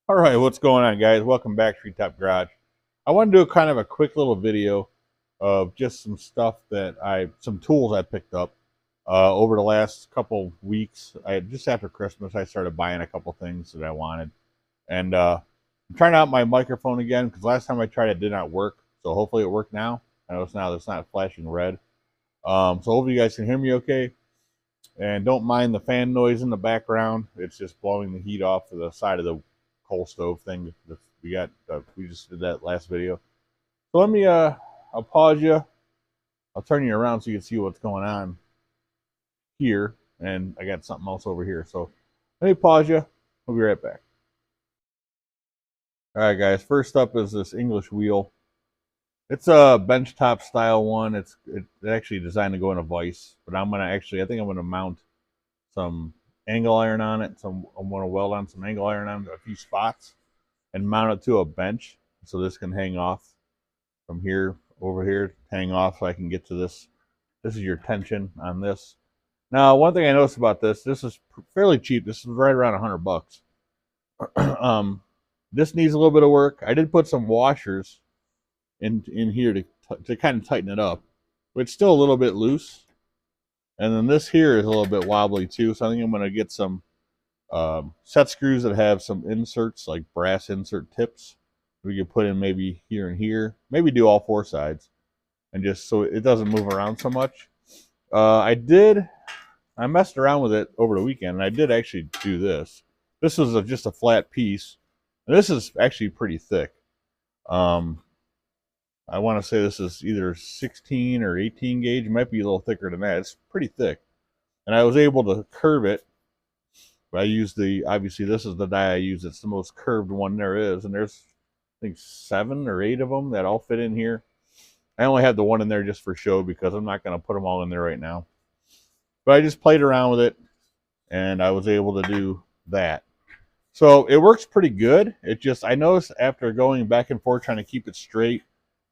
All right, what's going on, guys? Welcome back to Treetop Garage. I want to do kind of a quick little video of just some stuff some tools I picked up over the last couple weeks. Just after Christmas, I started buying a couple things that I wanted, and I'm trying out my microphone again because last time I tried it did not work. So hopefully it worked now. I know it's not flashing red. So hopefully you guys can hear me okay, and don't mind the fan noise in the background. It's just blowing the heat off of the side of the coal stove thing that we just did that last video. So let me I'll pause you. I'll turn you around so you can see what's going on here, and I got something else over here. So let me pause you. We'll be right back. All right, guys. First up is this English wheel. It's a benchtop style one. It's actually designed to go in a vise, but I think I'm gonna mount some angle iron on it. I'm gonna weld on some angle iron on a few spots and mount it to a bench so this can hang off from here over here, hang off so I can get to this. This is your tension on this. Now, one thing I noticed about this is fairly cheap. This is right around $100. This needs a little bit of work. I did put some washers in here to kind of tighten it up, but it's still a little bit loose. And then this here is a little bit wobbly too, so I think I'm going to get some set screws that have some inserts, like brass insert tips. We could put in maybe here and here, maybe do all four sides, and just so it doesn't move around so much. I messed around with it over the weekend, and I did actually do this. This is just a flat piece, and this is actually pretty thick. I want to say this is either 16 or 18 gauge. It might be a little thicker than that. It's pretty thick, and I was able to curve it. I used obviously this is the die I use. It's the most curved one there is, and there's I think 7 or 8 of them that all fit in here. I only had the one in there just for show because I'm not going to put them all in there right now. But I just played around with it, and I was able to do that. So it works pretty good. I noticed after going back and forth trying to keep it straight,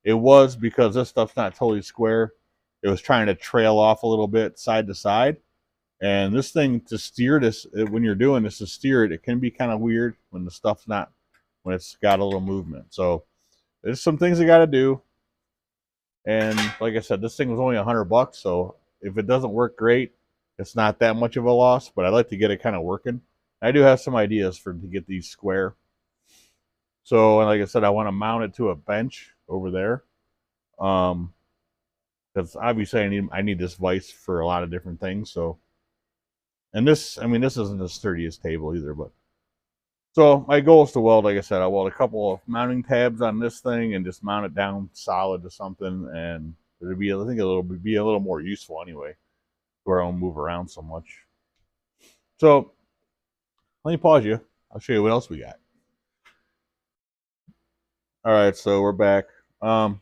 it was because this stuff's not totally square. It was trying to trail off a little bit side to side. And this thing to steer this, when you're doing this to steer it, it can be kind of weird when when it's got a little movement. So there's some things you got to do. And like I said, this thing was only $100. So if it doesn't work great, it's not that much of a loss, but I'd like to get it kind of working. I do have some ideas to get these square. So, and like I said, I want to mount it to a bench over there. Because obviously I need this vise for a lot of different things. So, and this isn't the sturdiest table either, but so my goal is to weld, like I said, I'll weld a couple of mounting tabs on this thing and just mount it down solid to something, and it'll be, I think it'll be a little more useful anyway, where I won't move around so much. So let me pause you. I'll show you what else we got. All right, so we're back. One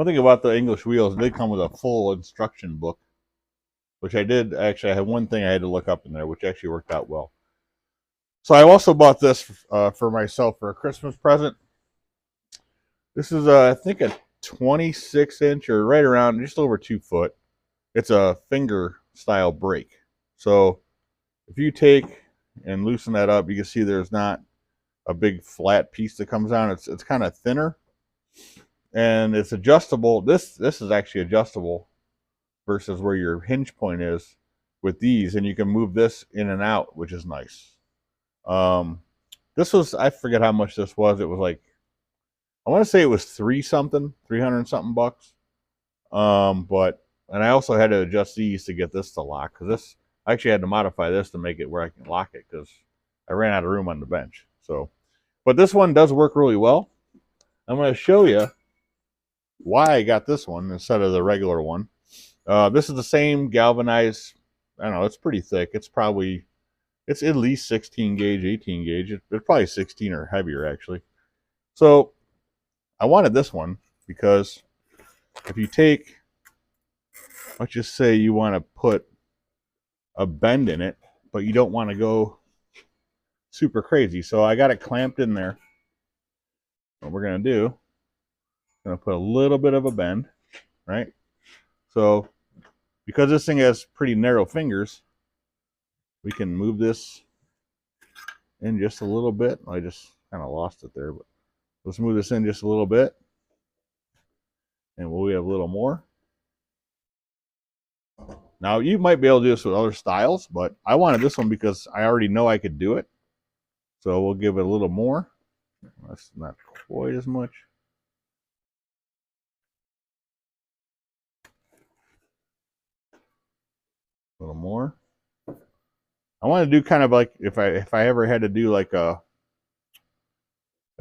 thing about the English wheels, they come with a full instruction book, which I did actually. I had one thing I had to look up in there, which actually worked out well. So I also bought this for myself for a Christmas present. This is, I think, a 26-inch or right around just over 2 foot. It's a finger style brake. So if you take and loosen that up, you can see there's not a big flat piece that comes down. It's kind of thinner, and it's adjustable. This is actually adjustable versus where your hinge point is with these, and you can move this in and out, which is nice. This was, I forget how much this was. It was like, I want to say it was 300 something bucks. And I also had to adjust these to get this to lock, because this, I actually had to modify this to make it where I can lock it because I ran out of room on the bench. So, but this one does work really well. I'm going to show you why I got this one instead of the regular one. This is the same galvanized, I don't know, it's pretty thick. It's at least 16 gauge, 18 gauge. It's probably 16 or heavier, actually. So I wanted this one because if you take, let's just say you want to put a bend in it, but you don't want to go super crazy. So I got it clamped in there. What we're going to do, I'm going to put a little bit of a bend, right? So because this thing has pretty narrow fingers, we can move this in just a little bit. I just kind of lost it there, but let's move this in just a little bit, and we have a little more. Now, you might be able to do this with other styles, but I wanted this one because I already know I could do it. So we'll give it a little more. That's not quite as much. A little more. I want to do kind of like if I ever had to do like a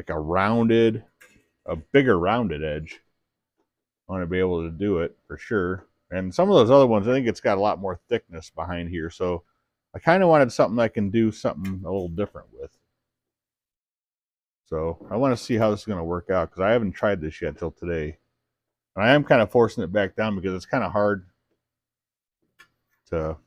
rounded, a bigger rounded edge, I want to be able to do it for sure. And some of those other ones, I think it's got a lot more thickness behind here. So I kind of wanted something I can do something a little different with. So I want to see how this is going to work out because I haven't tried this yet till today. And I am kind of forcing it back down because it's kind of hard to...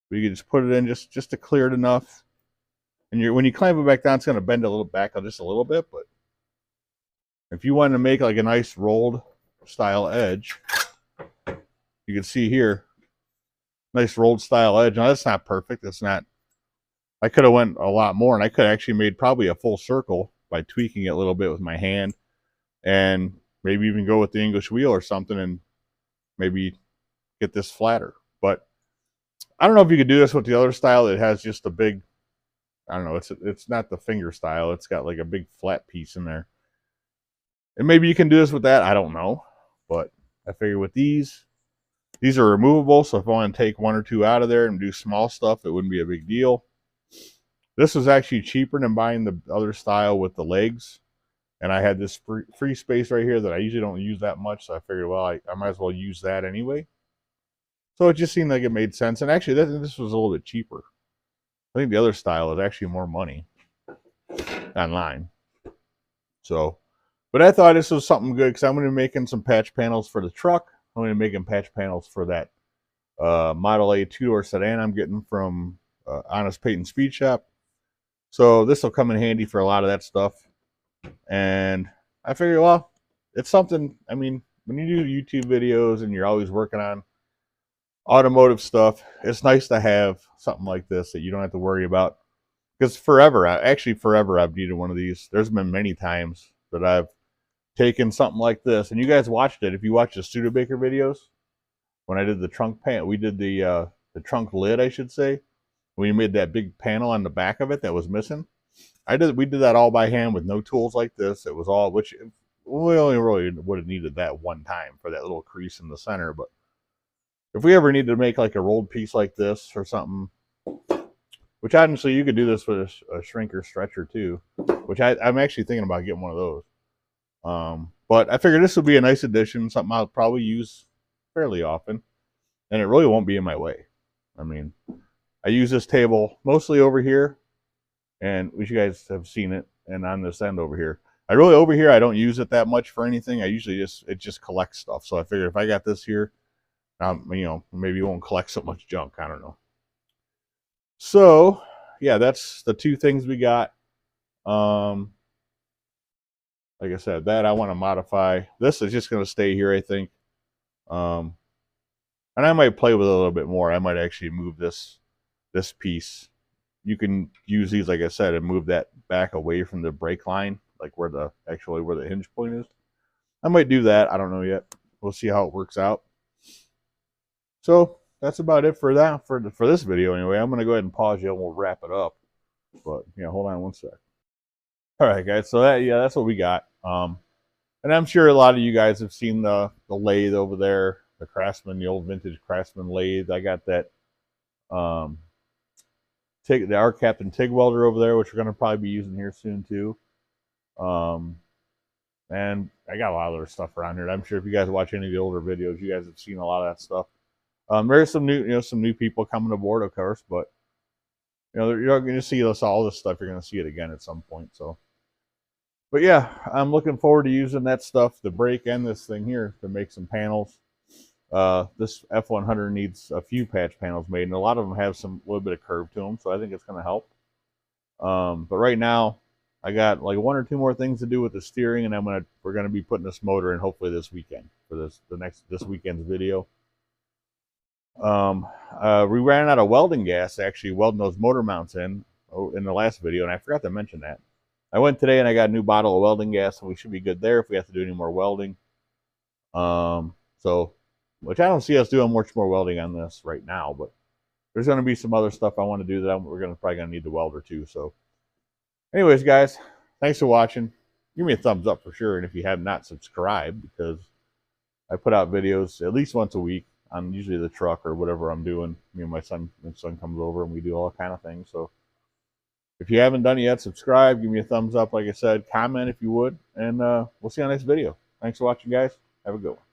You can just put it in just to clear it enough. And when you clamp it back down, it's going to bend a little back just a little bit. But if you wanted to make like a nice rolled style edge, you can see here, nice rolled style edge. Now that's not perfect. It's not. I could have went a lot more, and I could have actually made probably a full circle by tweaking it a little bit with my hand, and maybe even go with the English wheel or something, and maybe get this flatter. But I don't know if you could do this with the other style. It has just a big, I don't know. It's not the finger style. It's got like a big flat piece in there. And maybe you can do this with that. I don't know. But I figure with these are removable. So if I want to take one or two out of there and do small stuff, it wouldn't be a big deal. This was actually cheaper than buying the other style with the legs. And I had this free space right here that I usually don't use that much. So I figured, well, I might as well use that anyway. So it just seemed like it made sense. And actually, this was a little bit cheaper. I think the other style is actually more money online. So, but I thought this was something good because I'm going to be making some patch panels for the truck. I'm going to be making patch panels for that Model A two-door sedan I'm getting from Honest Peyton Speed Shop. So this will come in handy for a lot of that stuff. And I figured, well, it's something, I mean, when you do YouTube videos and you're always working on automotive stuff, it's nice to have something like this that you don't have to worry about. Because forever I've needed one of these. There's been many times that I've taken something like this, and you guys watched it. If you watched the Studebaker videos, when I did the trunk panel, we did the trunk lid, I should say. We made that big panel on the back of it that was missing. We did that all by hand with no tools like this. It was all, which we only really would have needed that one time for that little crease in the center. But if we ever needed to make like a rolled piece like this or something, which honestly you could do this with a shrinker stretcher too, which I'm actually thinking about getting one of those. But I figured this would be a nice addition, something I'll probably use fairly often, and it really won't be in my way. I mean, I use this table mostly over here, and you guys have seen it, and on this end over here. Over here, I don't use it that much for anything. I usually it just collects stuff. So I figured if I got this here, you know, maybe it won't collect so much junk. I don't know. So yeah, that's the two things we got. Like I said, that I want to modify. This is just going to stay here, I think. And I might play with it a little bit more. I might actually move this piece. You can use these, like I said, and move that back away from the brake line, like where the hinge point is. I might do that. I don't know yet. We'll see how it works out. So that's about it for that for this video anyway. I'm gonna go ahead and pause you and we'll wrap it up. But yeah, hold on one sec. All right, guys. So that's what we got. And I'm sure a lot of you guys have seen the lathe over there, the Craftsman, the old vintage Craftsman lathe. I got that the R Captain TIG welder over there, which we're gonna probably be using here soon too. And I got a lot of other stuff around here. I'm sure if you guys watch any of the older videos, you guys have seen a lot of that stuff. There's some new people coming aboard, of course, but you're going to see all this stuff. You're going to see it again at some point. So, but yeah, I'm looking forward to using that stuff, the brake and this thing here, to make some panels. This F100 needs a few patch panels made, and a lot of them have some little bit of curve to them, so I think it's going to help. But right now, I got like one or two more things to do with the steering, and we're gonna be putting this motor in hopefully this weekend for this weekend's video. We ran out of welding gas to actually weld those motor mounts in the last video, and I forgot to mention that. I went today and I got a new bottle of welding gas, and we should be good there if we have to do any more welding. So, which I don't see us doing much more welding on this right now, but there's going to be some other stuff I want to do that we're probably going to need the welder too. So, anyways, guys, thanks for watching. Give me a thumbs up for sure, and if you have not subscribed, because I put out videos at least once a week on usually the truck or whatever I'm doing. Me and my son comes over and we do all kind of things. So if you haven't done it yet, subscribe, give me a thumbs up, like I said, comment if you would, and we'll see you on the next video. Thanks for watching, guys. Have a good one.